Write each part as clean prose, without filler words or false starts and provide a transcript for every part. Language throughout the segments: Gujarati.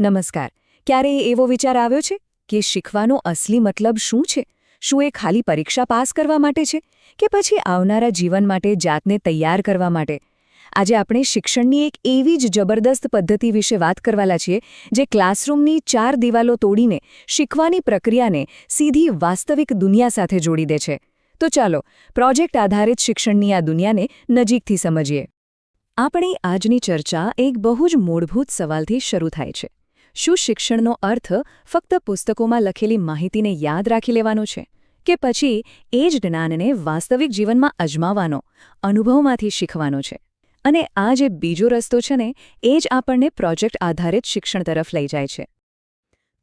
નમસ્કાર. ક્યારેય એવો વિચાર આવ્યો છે કે શીખવાનો અસલી મતલબ શું છે? શું એ ખાલી પરીક્ષા પાસ કરવા માટે છે કે પછી આવનારા જીવન માટે જાતને તૈયાર કરવા માટે? આજે આપણે શિક્ષણની એક એવી જ જબરદસ્ત પદ્ધતિ વિશે વાત કરવાના છીએ જે ક્લાસરૂમની 4 દિવાલો તોડીને શીખવાની પ્રક્રિયાને સીધી વાસ્તવિક દુનિયા સાથે જોડી દે છે. તો ચાલો પ્રોજેક્ટ આધારિત શિક્ષણની આ દુનિયાને નજીકથી સમજીએ. આપણી આજની ચર્ચા એક બહુ જ મૂળભૂત સવાલથી શરૂ થાય છે. શું શિક્ષણનો અર્થ ફક્ત પુસ્તકોમાં લખેલી માહિતીને યાદ રાખી લેવાનો છે કે પછી એ જ જ્ઞાનને વાસ્તવિક જીવનમાં અજમાવવાનો, અનુભવમાંથી શીખવાનો છે? અને આ જે બીજો રસ્તો છે ને, એ જ આપણને પ્રોજેક્ટ આધારિત શિક્ષણ તરફ લઈ જાય છે.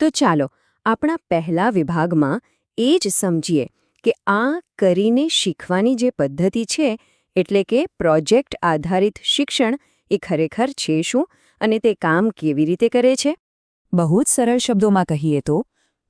તો ચાલો આપણા પહેલા વિભાગમાં એ જ સમજીએ કે આ કરીને શીખવાની જે પદ્ધતિ છે એટલે કે પ્રોજેક્ટ આધારિત શિક્ષણ એ ખરેખર છે શું અને તે કામ કેવી રીતે કરે છે? બહુ જ સરળ શબ્દોમાં કહીએ તો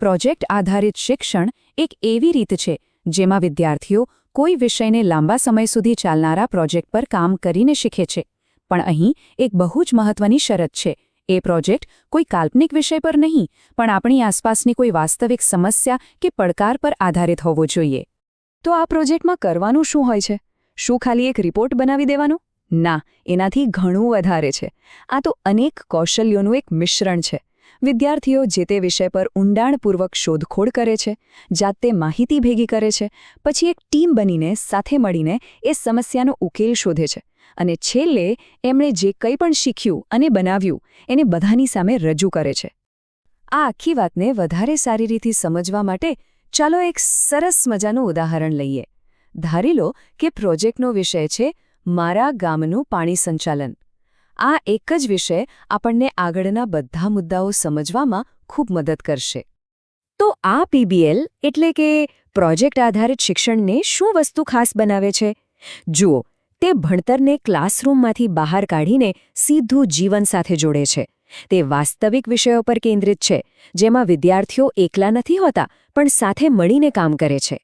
પ્રોજેક્ટ આધારિત શિક્ષણ એક એવી રીત છે જેમાં વિદ્યાર્થીઓ કોઈ વિષયને લાંબા સમય સુધી ચાલનારા પ્રોજેક્ટ પર કામ કરીને શીખે છે. પણ અહીં એક બહુ જ મહત્વની શરત છે. એ પ્રોજેક્ટ કોઈ કાલ્પનિક વિષય પર નહીં, પણ આપણી આસપાસની કોઈ વાસ્તવિક સમસ્યા કે પડકાર પર આધારિત હોવો જોઈએ. તો આ પ્રોજેક્ટમાં કરવાનું શું હોય છે? શું ખાલી એક રિપોર્ટ બનાવી દેવાનો? ના, એનાથી ઘણું વધારે છે. આ તો અનેક કૌશલ્યોનું એક મિશ્રણ છે. વિદ્યાર્થીઓ જે તે વિષય પર ઊંડાણપૂર્વક શોધખોળ કરે છે, જાતે માહિતી ભેગી કરે છે, પછી એક ટીમ બનીને સાથે મળીને એ સમસ્યાનો ઉકેલ શોધે છે અને છેલ્લે એમણે જે કંઈ પણ શીખ્યું અને બનાવ્યું એને બધાની સામે રજૂ કરે છે. આ આખી વાતને વધારે સારી રીતે સમજવા માટે ચાલો એક સરસ મજાનું ઉદાહરણ લઈએ. ધારી લો કે પ્રોજેક્ટનો વિષય છે મારા ગામનું પાણી સંચાલન. આ એક જ વિષય આપણને આગળના બધા મુદ્દાઓ સમજવામાં ખૂબ મદદ કરશે. તો આ પીબીએલ એટલે કે પ્રોજેક્ટ આધારિત શિક્ષણને શું વસ્તુ ખાસ બનાવે છે? જુઓ, તે ભણતરને ક્લાસરૂમમાંથી બહાર કાઢીને સીધું જીવન સાથે જોડે છે. તે વાસ્તવિક વિષયો પર કેન્દ્રિત છે, જેમાં વિદ્યાર્થીઓ એકલા નથી હોતા પણ સાથે મળીને કામ કરે છે.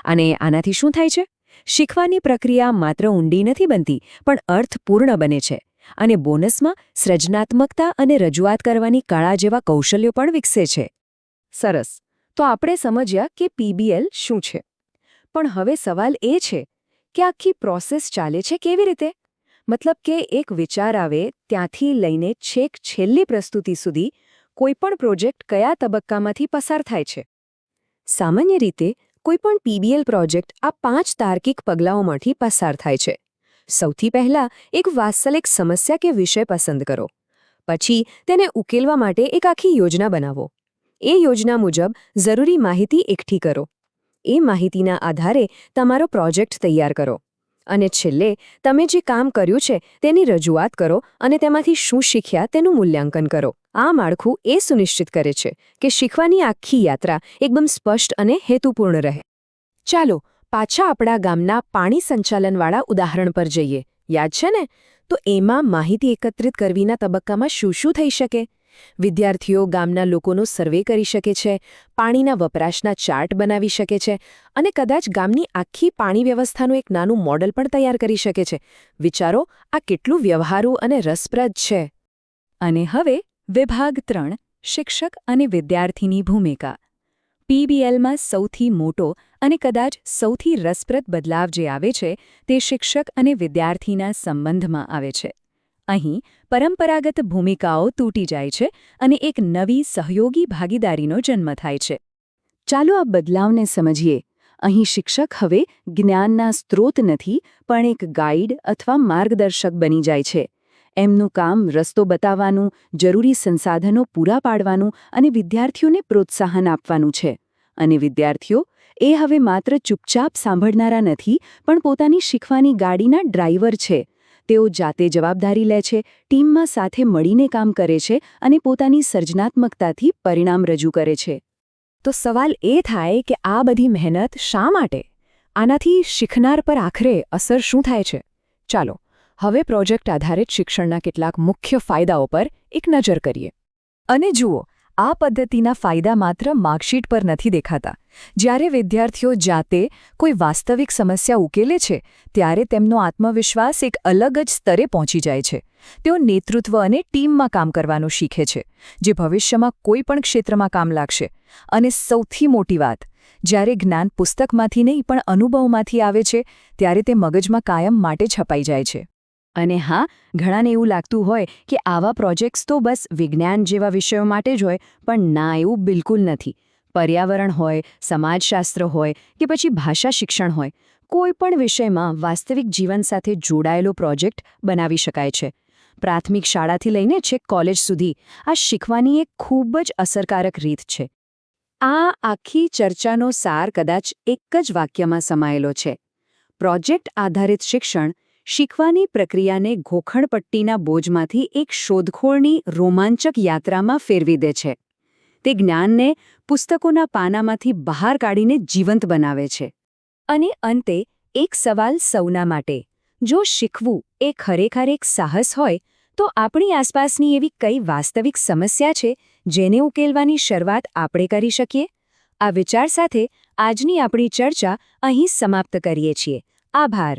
અને આનાથી શું થાય છે? શીખવાની પ્રક્રિયા માત્ર ઊંડી નથી બનતી, પણ અર્થપૂર્ણ બને છે. અને બોનસમાં સર્જનાત્મકતા અને રજૂઆત કરવાની કળા જેવા કૌશલ્યો પણ વિકસે છે. સરસ. તો આપણે સમજ્યા કે પીબીએલ શું છે. પણ હવે સવાલ એ છે કે આખી પ્રોસેસ ચાલે છે કેવી રીતે? મતલબ કે એક વિચાર આવે ત્યાંથી લઈને છેક છેલ્લી પ્રસ્તુતિ સુધી કોઈપણ પ્રોજેક્ટ કયા તબક્કામાંથી પસાર થાય છે? સામાન્ય રીતે કોઈપણ પીબીએલ પ્રોજેક્ટ આ 5 તાર્કિક પગલાઓમાંથી પસાર થાય છે. સૌથી પહેલા એક વાસ્તવિક સમસ્યા કે વિષય પસંદ કરો. પછી તેને ઉકેલવા માટે એક આખી યોજના બનાવો. એ યોજના મુજબ જરૂરી માહિતી એકઠી કરો. એ માહિતીના આધારે તમારો પ્રોજેક્ટ તૈયાર કરો. અને છેલ્લે તમે જે કામ કર્યું છે તેની રજૂઆત કરો અને તેમાંથી શું શીખ્યા તેનું મૂલ્યાંકન કરો. આ માળખું એ સુનિશ્ચિત કરે છે કે શીખવાની આખી યાત્રા એકદમ સ્પષ્ટ અને હેતુપૂર્ણ રહે. ચાલો પાછા આપણા ગામના પાણી સંચાલનવાળા ઉદાહરણ પર જઈએ. યાદ છે ને? તો એમાં માહિતી એકત્રિત કરવીના તબક્કામાં શું શું થઈ શકે? વિદ્યાર્થીઓ ગામના લોકોનો સર્વે કરી શકે છે, પાણીના વપરાશના ચાર્ટ બનાવી શકે છે અને કદાચ ગામની આખી પાણી વ્યવસ્થાનું એક નાનું મોડલ પણ તૈયાર કરી શકે છે. વિચારો, આ કેટલું વ્યવહારુ અને રસપ્રદ છે. અને હવે વિભાગ 3, શિક્ષક અને વિદ્યાર્થીની ભૂમિકા. પીબીએલમાં સૌથી મોટો અને કદાચ સૌથી રસપ્રદ બદલાવ જે આવે છે તે શિક્ષક અને વિદ્યાર્થીના સંબંધમાં આવે છે. અહીં પરંપરાગત ભૂમિકાઓ તૂટી જાય છે અને એક નવી સહયોગી ભાગીદારીનો જન્મ થાય છે. ચાલો આ બદલાવને સમજીએ. અહીં શિક્ષક હવે જ્ઞાનના સ્ત્રોત નથી, પણ એક ગાઈડ અથવા માર્ગદર્શક બની જાય છે. એમનું કામ રસ્તો બતાવવાનું, જરૂરી સંસાધનો પૂરા પાડવાનું અને વિદ્યાર્થીઓને પ્રોત્સાહન આપવાનું છે. અને વિદ્યાર્થીઓ એ હવે માત્ર ચૂપચાપ સાંભળનારા નથી, પણ પોતાની શીખવાની ગાડીના ડ્રાઈવર છે. તેઓ જાતે જવાબદારી લે છે, ટીમમાં સાથે મળીને કામ કરે છે અને પોતાની સર્જનાત્મકતાથી પરિણામ રજૂ કરે છે. તો સવાલ એ થાય કે આ બધી મહેનત શા માટે? આનાથી શીખનાર પર આખરે અસર શું થાય છે? ચાલો હવે પ્રોજેક્ટ આધારિત શિક્ષણના કેટલાક મુખ્ય ફાયદાઓ પર એક નજર કરીએ. અને જુઓ, આ પદ્ધતિના ફાયદા માત્ર માર્કશીટ પર નથી દેખાતા. જ્યારે વિદ્યાર્થીઓ જાતે કોઈ વાસ્તવિક સમસ્યા ઉકેલે છે ત્યારે તેમનો આત્મવિશ્વાસ એક અલગ જ સ્તરે પહોંચી જાય છે. તેઓ નેતૃત્વ અને ટીમમાં કામ કરવાનું શીખે છે, જે ભવિષ્યમાં કોઈ પણ ક્ષેત્રમાં કામ લાગશે. અને સૌથી મોટી વાત, જ્યારે જ્ઞાન પુસ્તકમાંથી નહીં પણ અનુભવમાંથી આવે છે ત્યારે તે મગજમાં કાયમ માટે છપાઈ જાય છે. અને હા, ઘણાને એવું લાગતું હોય કે આવા પ્રોજેક્ટ્સ તો બસ વિજ્ઞાન જેવા વિષયો માટે જ હોય, પણ ના, એવું બિલકુલ નથી. પર્યાવરણ હોય, સમાજશાસ્ત્ર હોય કે પછી ભાષા શિક્ષણ હોય, કોઈ પણ વિષયમાં વાસ્તવિક જીવન સાથે જોડાયેલો પ્રોજેક્ટ બનાવી શકાય છે. પ્રાથમિક શાળાથી લઈને છેક કોલેજ સુધી આ શીખવાની એક ખૂબ જ અસરકારક રીત છે. આ આખી ચર્ચાનો સાર કદાચ એક જ વાક્યમાં સમાયેલો છે: પ્રોજેક્ટ આધારિત શિક્ષણ શીખવાની પ્રક્રિયાને ઘોખણપટ્ટીના બોજમાંથી એક શોધખોળની રોમાંચક યાત્રામાં ફેરવી દે છે. તે જ્ઞાનને પુસ્તકોના પાનામાંથી બહાર કાઢીને જીવંત બનાવે છે. અને અંતે એક સવાલ સૌના માટે: જો શીખવું એ ખરેખર એક સાહસ હોય, તો આપણી આસપાસની એવી કઈ વાસ્તવિક સમસ્યા છે જેને ઉકેલવાની શરૂઆત આપણે કરી શકીએ? આ વિચાર સાથે આજની આપણી ચર્ચા અહીં સમાપ્ત કરીએ છીએ. આભાર.